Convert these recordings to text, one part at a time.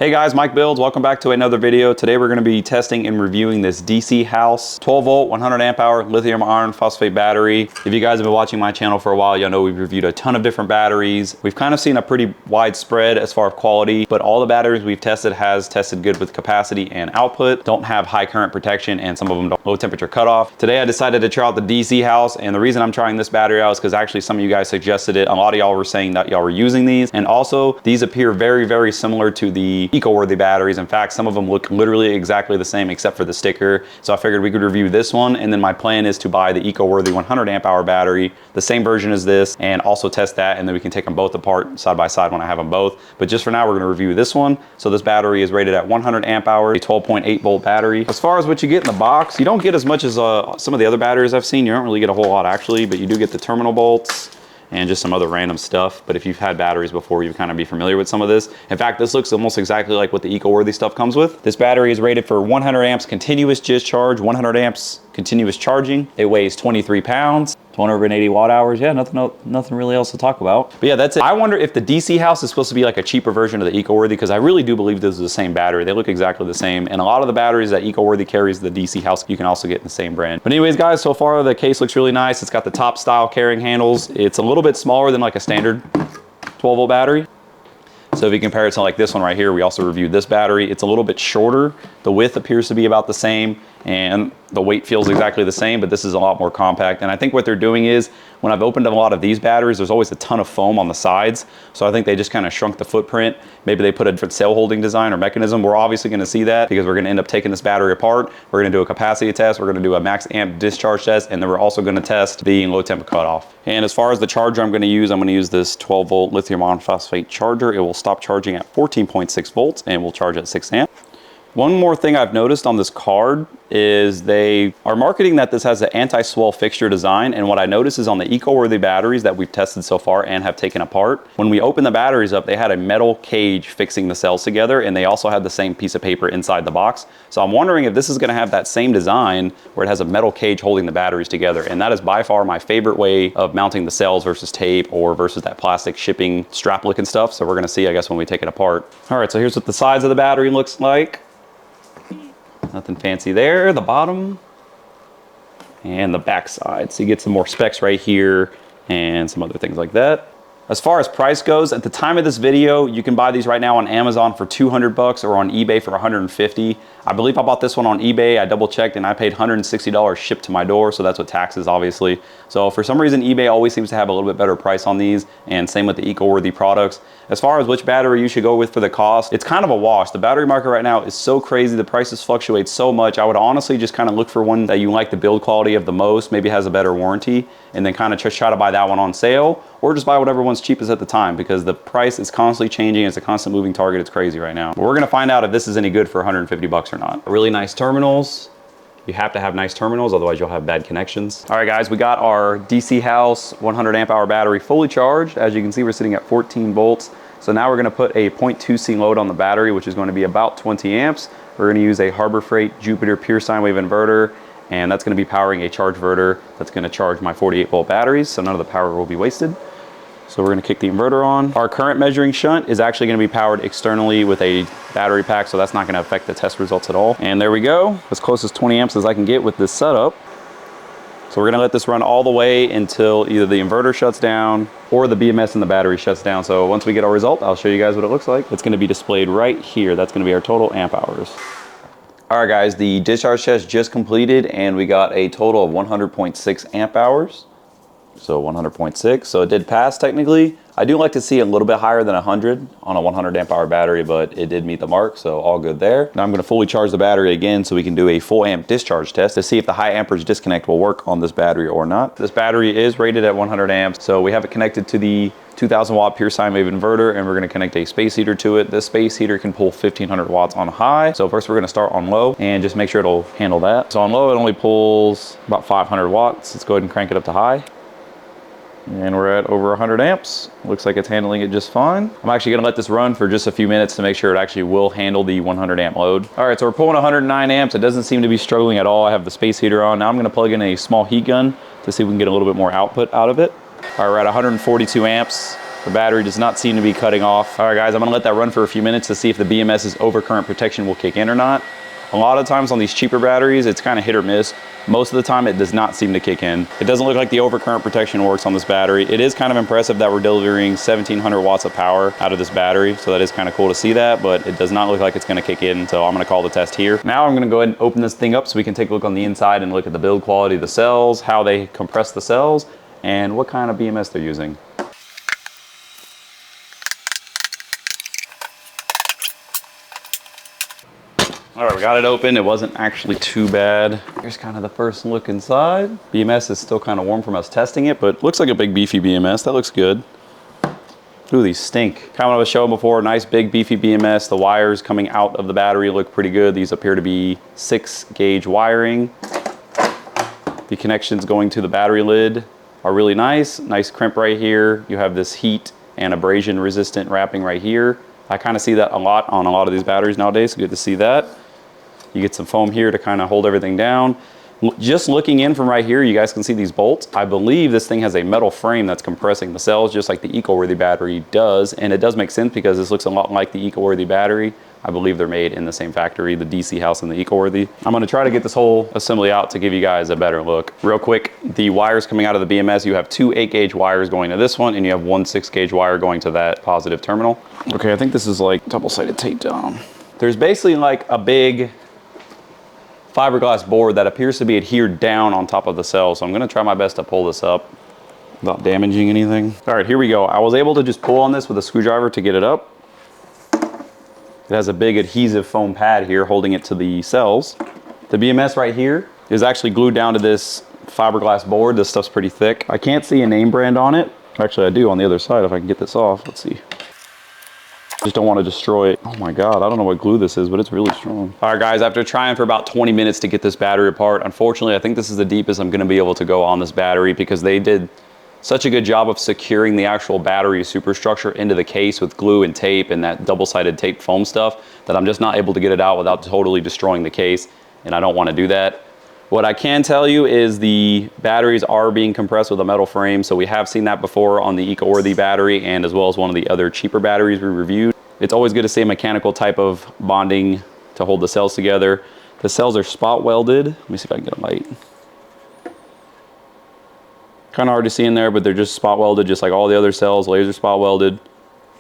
Hey guys, Mike Builds. Welcome back to another video. Today we're going to be testing and reviewing this DC House 12 volt, 100 amp hour lithium iron phosphate battery. If you guys have been watching my channel for a while, you'll know we've reviewed a ton of different batteries. We've kind of seen a pretty wide spread as far as quality, but all the batteries we've tested has tested good with capacity and output, don't have high current protection, and some of them don't low temperature cutoff. Today I decided to try out the DC House, and the reason I'm trying this battery out is because actually some of you guys suggested it. A lot of y'all were saying that y'all were using these, and also these appear very, very similar to the eco-worthy batteries. In fact, some of them look literally exactly the same except for the sticker. So I figured we could review this one, and then my plan is to buy the eco-worthy 100 amp hour battery, the same version as this, and also test that, and then we can take them both apart side by side when I have them both. But just for now, we're going to review this one. So this battery is rated at 100 amp hours, a 12.8 volt battery. As far as what you get in the box, you don't get as much as some of the other batteries I've seen. You don't really get a whole lot actually, but you do get the terminal bolts and just some other random stuff. But if you've had batteries before, you kind of be familiar with some of this. In fact, this looks almost exactly like what the eco-worthy stuff comes with. This battery is rated for 100 amps continuous discharge, 100 amps continuous charging. It weighs 23 pounds. 280 watt hours. Yeah, nothing really else to talk about. But yeah, that's it. I wonder if the DC House is supposed to be like a cheaper version of the eco-worthy, because I really do believe this is the same battery. They look exactly the same. And a lot of the batteries that eco-worthy carries, the DC House, you can also get in the same brand. But anyways, guys, so far the case looks really nice. It's got the top style carrying handles. It's a little bit smaller than like a standard 12 volt battery. So if you compare it to like this one right here, we also reviewed this battery. It's a little bit shorter. The width appears to be about the same, and the weight feels exactly the same, but this is a lot more compact. And I think what they're doing is, when I've opened a lot of these batteries, there's always a ton of foam on the sides. So I think they just kind of shrunk the footprint. Maybe they put a different cell holding design or mechanism. We're obviously going to see that because we're going to end up taking this battery apart. We're going to do a capacity test. We're going to do a max amp discharge test, and then we're also going to test the low temp cutoff. And as far as the charger I'm going to use this 12 volt lithium iron phosphate charger. It will stop charging at 14.6 volts and will charge at 6 amp. One more thing I've noticed on this card is they are marketing that this has an anti-swell fixture design, and what I noticed is on the eco-worthy batteries that we've tested so far and have taken apart, when we open the batteries up, they had a metal cage fixing the cells together, and they also had the same piece of paper inside the box. So I'm wondering if this is going to have that same design where it has a metal cage holding the batteries together, and that is by far my favorite way of mounting the cells versus tape or versus that plastic shipping strap looking stuff. So we're going to see, I guess, when we take it apart. All right, so here's what the sides of the battery looks like. Nothing fancy there. The bottom and the back side. So you get some more specs right here and some other things like that. As far as price goes, at the time of this video, you can buy these right now on Amazon for 200 bucks or on eBay for 150. I believe I bought this one on eBay. I double checked and I paid $160 shipped to my door. So that's what taxes, obviously. So for some reason, eBay always seems to have a little bit better price on these, and same with the eco-worthy products. As far as which battery you should go with for the cost, it's kind of a wash. The battery market right now is so crazy. The prices fluctuate so much. I would honestly just kind of look for one that you like the build quality of the most, maybe has a better warranty, and then kind of just try to buy that one on sale, or just buy whatever one's cheapest at the time, because the price is constantly changing. It's a constant moving target. It's crazy right now. But we're gonna find out if this is any good for 150 bucks or not. Really nice terminals. You have to have nice terminals, otherwise you'll have bad connections. All right, guys, we got our DC House 100 amp hour battery fully charged. As you can see, we're sitting at 14 volts. So now we're gonna put a 0.2C load on the battery, which is going to be about 20 amps. We're gonna use a Harbor Freight Jupiter pure sine wave inverter, and that's gonna be powering a charge inverter that's gonna charge my 48 volt batteries, so none of the power will be wasted. So we're gonna kick the inverter on. Our current measuring shunt is actually gonna be powered externally with a battery pack, so that's not gonna affect the test results at all. And there we go, as close as 20 amps as I can get with this setup. So we're gonna let this run all the way until either the inverter shuts down or the BMS in the battery shuts down. So once we get our result, I'll show you guys what it looks like. It's gonna be displayed right here. That's gonna be our total amp hours. All right, guys, the discharge test just completed, and we got a total of 100.6 amp hours. So 100.6, so it did pass technically. I do like to see it a little bit higher than 100 on a 100 amp hour battery, but it did meet the mark, so all good there. Now I'm gonna fully charge the battery again so we can do a full amp discharge test to see if the high amperage disconnect will work on this battery or not. This battery is rated at 100 amps, so we have it connected to the 2000 watt pure sine wave inverter, and we're gonna connect a space heater to it. This space heater can pull 1500 watts on high. So first we're gonna start on low and just make sure it'll handle that. So on low, it only pulls about 500 watts. Let's go ahead and crank it up to high. And we're at over 100 amps. Looks like it's handling it just fine. I'm actually gonna let this run for just a few minutes to make sure it actually will handle the 100 amp load. All right, so we're pulling 109 amps. It doesn't seem to be struggling at all. I have the space heater on. Now I'm gonna plug in a small heat gun to see if we can get a little bit more output out of it. All right, we're at 142 amps. The battery does not seem to be cutting off. All right, guys, I'm gonna let that run for a few minutes to see if the BMS's overcurrent protection will kick in or not. A lot of times on these cheaper batteries, it's kind of hit or miss. Most of the time, it does not seem to kick in. It doesn't look like the overcurrent protection works on this battery. It is kind of impressive that we're delivering 1700 watts of power out of this battery. So that is kind of cool to see that, but it does not look like it's gonna kick in. So I'm gonna call the test here. Now I'm gonna go ahead and open this thing up so we can take a look on the inside and look at the build quality of the cells, how they compress the cells, and what kind of BMS they're using. All right, we got it open. It wasn't actually too bad. Here's kind of the first look inside. BMS is still kind of warm from us testing it, but looks like a big beefy BMS. That looks good. Ooh, these stink. Kind of what I was showing before, nice big beefy BMS. The wires coming out of the battery look pretty good. These appear to be 6-gauge wiring. The connections going to the battery lid are really nice. Nice crimp right here. You have this heat and abrasion resistant wrapping right here. I kind of see that a lot on a lot of these batteries nowadays, so good to see that. You get some foam here to kind of hold everything down. Just looking in from right here, you guys can see these bolts. I believe this thing has a metal frame that's compressing the cells just like the EcoWorthy battery does. And it does make sense because this looks a lot like the EcoWorthy battery. I believe they're made in the same factory, the DC House and the EcoWorthy. I'm gonna try to get this whole assembly out to give you guys a better look. Real quick, the wires coming out of the BMS, you have 2 8-gauge wires going to this one and you have 1 6-gauge wire going to that positive terminal. Okay, I think this is like double-sided tape down. There's basically like a big fiberglass board that appears to be adhered down on top of the cell. So I'm gonna try my best to pull this up without damaging anything. All right, here we go. I was able to just pull on this with a screwdriver to get it up. It has a big adhesive foam pad here holding it to the cells. The BMS right here is actually glued down to this fiberglass board. This stuff's pretty thick. I can't see a name brand on it. Actually, I do on the other side if I can get this off. Let's see. Just don't want to destroy it. Oh my God, I don't know what glue this is, but it's really strong. All right, guys, after trying for about 20 minutes to get this battery apart, unfortunately, I think this is the deepest I'm gonna be able to go on this battery because they did such a good job of securing the actual battery superstructure into the case with glue and tape and that double-sided tape foam stuff that I'm just not able to get it out without totally destroying the case, and I don't want to do that. What I can tell you is the batteries are being compressed with a metal frame, so we have seen that before on the EcoWorthy battery and as well as one of the other cheaper batteries we reviewed. It's always good to see a mechanical type of bonding to hold the cells together. The cells are spot welded. Let me see if I can get a light. Kind of hard to see in there, but they're just spot welded just like all the other cells, laser spot welded.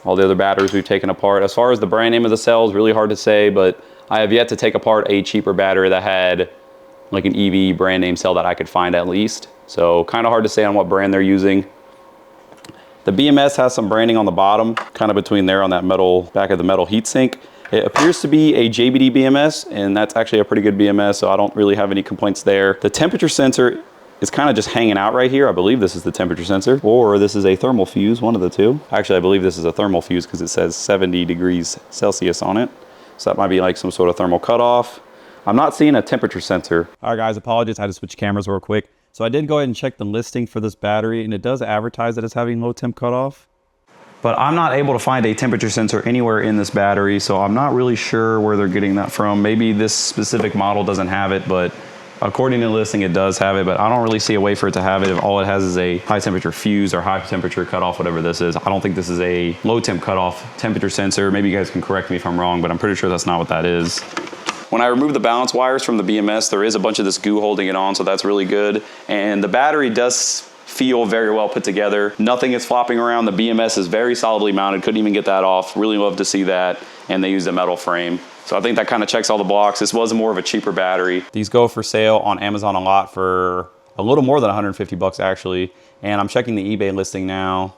All the other batteries we've taken apart. As far as the brand name of the cells, really hard to say, but I have yet to take apart a cheaper battery that had like an EV brand name cell that I could find at least. So kind of hard to say on what brand they're using. The BMS has some branding on the bottom, kind of between there on that metal, back of the metal heatsink. It appears to be a JBD BMS, and that's actually a pretty good BMS, so I don't really have any complaints there. The temperature sensor is kind of just hanging out right here. I believe this is the temperature sensor, or this is a thermal fuse, one of the two. Actually, I believe this is a thermal fuse because it says 70 degrees Celsius on it. So that might be like some sort of thermal cutoff. I'm not seeing a temperature sensor. All right, guys, apologies. I had to switch cameras real quick. So I did go ahead and check the listing for this battery, and it does advertise that it's having low temp cutoff. But I'm not able to find a temperature sensor anywhere in this battery, so I'm not really sure where they're getting that from. Maybe this specific model doesn't have it, but according to the listing, it does have it, but I don't really see a way for it to have it if all it has is a high temperature fuse or high temperature cutoff, whatever this is. I don't think this is a low temp cutoff temperature sensor. Maybe you guys can correct me if I'm wrong, but I'm pretty sure that's not what that is. When I remove the balance wires from the BMS, there is a bunch of this goo holding it on, so that's really good. And the battery does feel very well put together. Nothing is flopping around. The BMS is very solidly mounted. Couldn't even get that off. Really love to see that. And they used a metal frame. So I think that kind of checks all the blocks. This was more of a cheaper battery. These go for sale on Amazon a lot for a little more than 150 bucks actually. And I'm checking the eBay listing now.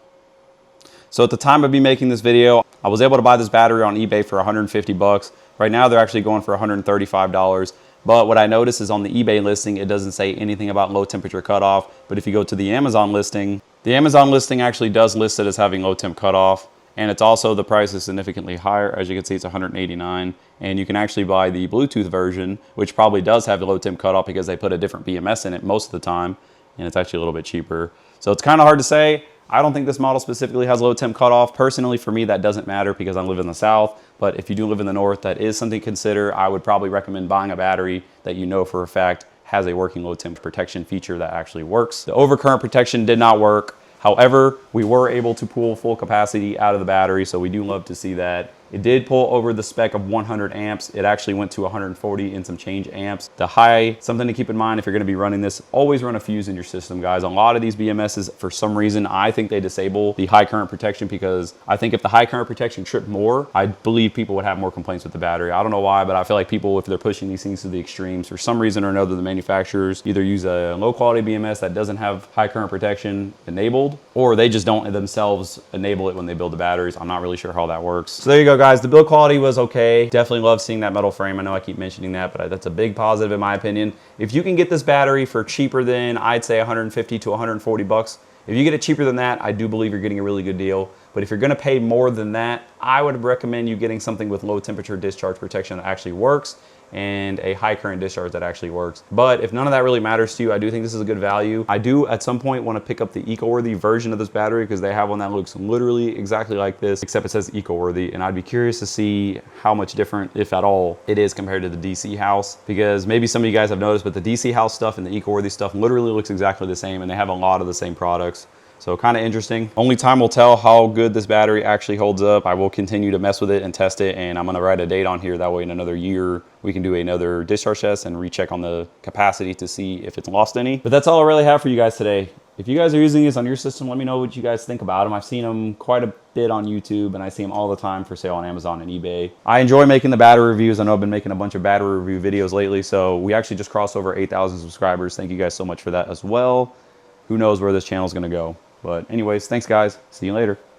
So at the time of me making this video, I was able to buy this battery on eBay for 150 bucks. Right now they're actually going for $135. But what I noticed is on the eBay listing, it doesn't say anything about low temperature cutoff. But if you go to the Amazon listing actually does list it as having low temp cutoff. And it's also, the price is significantly higher. As you can see, it's $189. And you can actually buy the Bluetooth version, which probably does have a low temp cutoff because they put a different BMS in it most of the time. And it's actually a little bit cheaper. So it's kind of hard to say. I don't think this model specifically has low temp cutoff. Personally, for me, that doesn't matter because I live in the South. But if you do live in the North, that is something to consider. I would probably recommend buying a battery that you know for a fact has a working low temp protection feature that actually works. The overcurrent protection did not work. However, we were able to pull full capacity out of the battery, so we do love to see that. It did pull over the spec of 100 amps. It actually went to 140 and some change amps. The high, something to keep in mind if you're gonna be running this, always run a fuse in your system, guys. A lot of these BMSs, for some reason, I think they disable the high current protection, because I think if the high current protection tripped more, I believe people would have more complaints with the battery. I don't know why, but I feel like people, if they're pushing these things to the extremes, for some reason or another, the manufacturers either use a low quality BMS that doesn't have high current protection enabled, or they just don't themselves enable it when they build the batteries. I'm not really sure how that works. So there you go, guys. The build quality was okay. Definitely love seeing that metal frame. I know I keep mentioning that, but that's a big positive in my opinion. If you can get this battery for cheaper than, I'd say 150 to 140 bucks, if you get it cheaper than that, I do believe you're getting a really good deal. But if you're gonna pay more than that, I would recommend you getting something with low temperature discharge protection that actually works, and a high current discharge that actually works. But if none of that really matters to you, I do think this is a good value. I do at some point want to pick up the eco-worthy version of this battery, because they have one that looks literally exactly like this, except it says eco-worthy, and I'd be curious to see how much different, if at all, it is compared to the DC house, because maybe some of you guys have noticed, but the DC house stuff and the eco-worthy stuff literally looks exactly the same, and they have a lot of the same products. So kind of interesting. Only time will tell how good this battery actually holds up. I will continue to mess with it and test it, and I'm gonna write a date on here. That way in another year, we can do another discharge test and recheck on the capacity to see if it's lost any. But that's all I really have for you guys today. If you guys are using these on your system, let me know what you guys think about them. I've seen them quite a bit on YouTube, and I see them all the time for sale on Amazon and eBay. I enjoy making the battery reviews. I know I've been making a bunch of battery review videos lately, so we actually just crossed over 8,000 subscribers. Thank you guys so much for that as well. Who knows where this channel is gonna go. But anyways, thanks guys. See you later.